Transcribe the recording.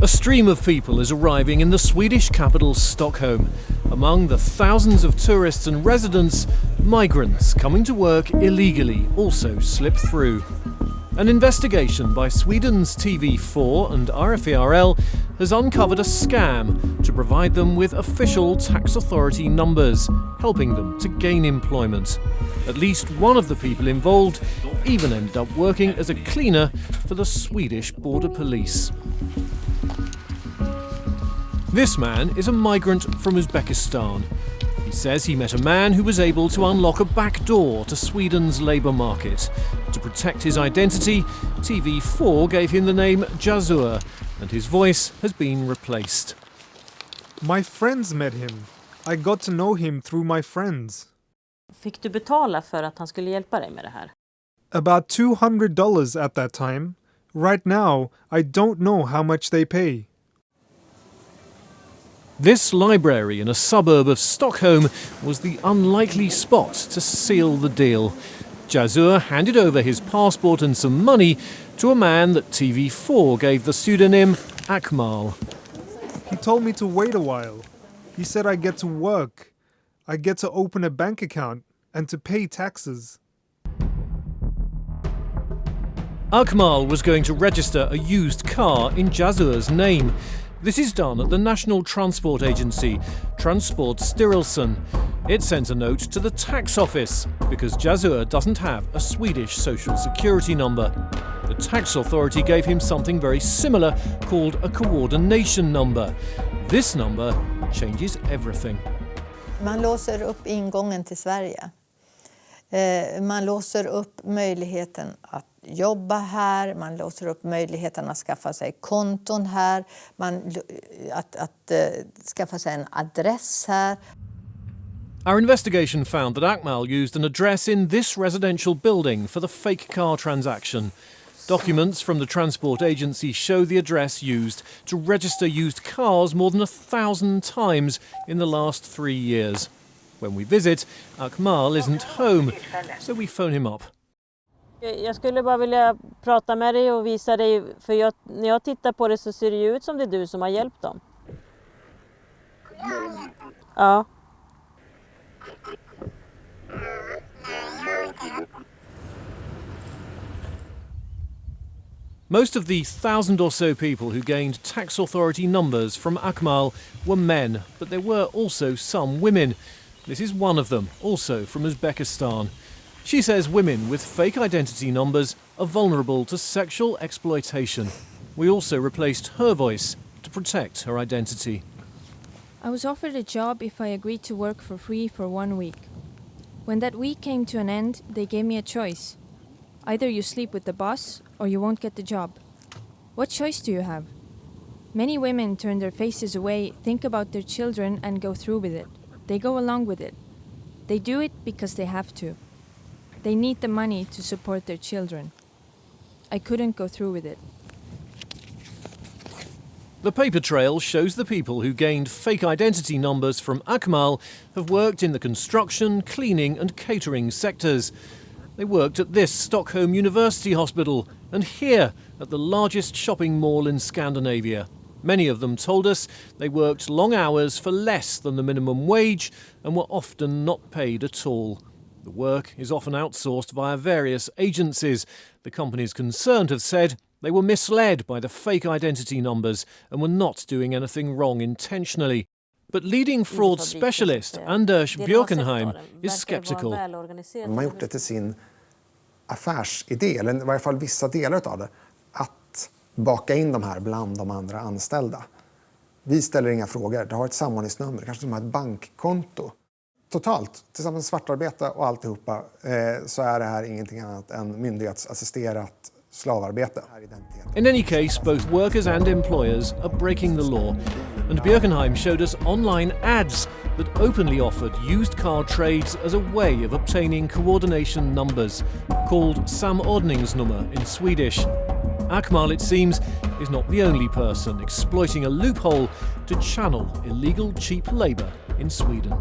A stream of people is arriving in the Swedish capital Stockholm. Among the thousands of tourists and residents, migrants coming to work illegally also slip through. An investigation by Sweden's TV4 and RFERL has uncovered a scam to provide them with official tax authority numbers, helping them to gain employment. At least one of the people involved even ended up working as a cleaner for the Swedish border police. This man is a migrant from Uzbekistan. He says he met a man who was able to unlock a back door to Sweden's labour market. To protect his identity, TV4 gave him the name Jazur, and his voice has been replaced. My friends met him. I got to know him through my friends. Fick du betala för att han skulle hjälpa dig med det här? About $200 at that time. Right now, I don't know how much they pay. This library in a suburb of Stockholm was the unlikely spot to seal the deal. Jazur handed over his passport and some money to a man that TV4 gave the pseudonym Akmal. He told me to wait a while. He said I get to work. I get to open a bank account and to pay taxes. Akmal was going to register a used car in Jazur's name. This is done at the National Transport Agency, Transportstyrelsen. It sends a note to the tax office because Jazur doesn't have a Swedish social security number. The tax authority gave him something very similar called a coordination number. This number changes everything. Man låser upp ingången till Sverige. Man låser upp möjligheten att jobba här, man låser upp möjligheten att skaffa sig konton här, att skaffa sig en adress här. Our investigation found that Akmal used an address in this residential building for the fake car transaction. Documents from the transport agency show the address used to register used cars more than 1,000 times in the last 3 years. When we visit, Akmal isn't home, so we phone him up. Jag skulle bara vilja prata med dig och visa dig, för när jag tittar på det så ser det ju ut som det är du som har hjälpt dem. Ja. Most of the 1,000 or so people who gained tax authority numbers from Akmal were men, but there were also some women. This is one of them, also from Uzbekistan. She says women with fake identity numbers are vulnerable to sexual exploitation. We also replaced her voice to protect her identity. I was offered a job if I agreed to work for free for 1 week. When that week came to an end, they gave me a choice. Either you sleep with the boss or you won't get the job. What choice do you have? Many women turn their faces away, think about their children and go through with it. They go along with it. They do it because they have to. They need the money to support their children. I couldn't go through with it. The paper trail shows the people who gained fake identity numbers from Akmal have worked in the construction, cleaning and catering sectors. They worked at this Stockholm University Hospital and here at the largest shopping mall in Scandinavia. Many of them told us they worked long hours for less than the minimum wage and were often not paid at all. The work is often outsourced via various agencies. The companies concerned have said they were misled by the fake identity numbers and were not doing anything wrong intentionally. But leading fraud specialist Anders Björkenheim is skeptical. De har gjort det till sin affärsidé, eller i varje fall vissa delar av det, att baka in de här bland de andra anställda. Vi ställer inga frågor, det har ett samordningsnummer, kanske som har ett bankkonto. Totalt, tillsammans med svartarbete och alltihopa, så är det här ingenting annat än myndighetsassisterat slavarbete. In any case, both workers and employers are breaking the law. And Björkenheim showed us online ads that openly offered used car trades as a way of obtaining coordination numbers, called samordningsnummer in Swedish. Akmal, it seems, is not the only person exploiting a loophole to channel illegal cheap labour in Sweden.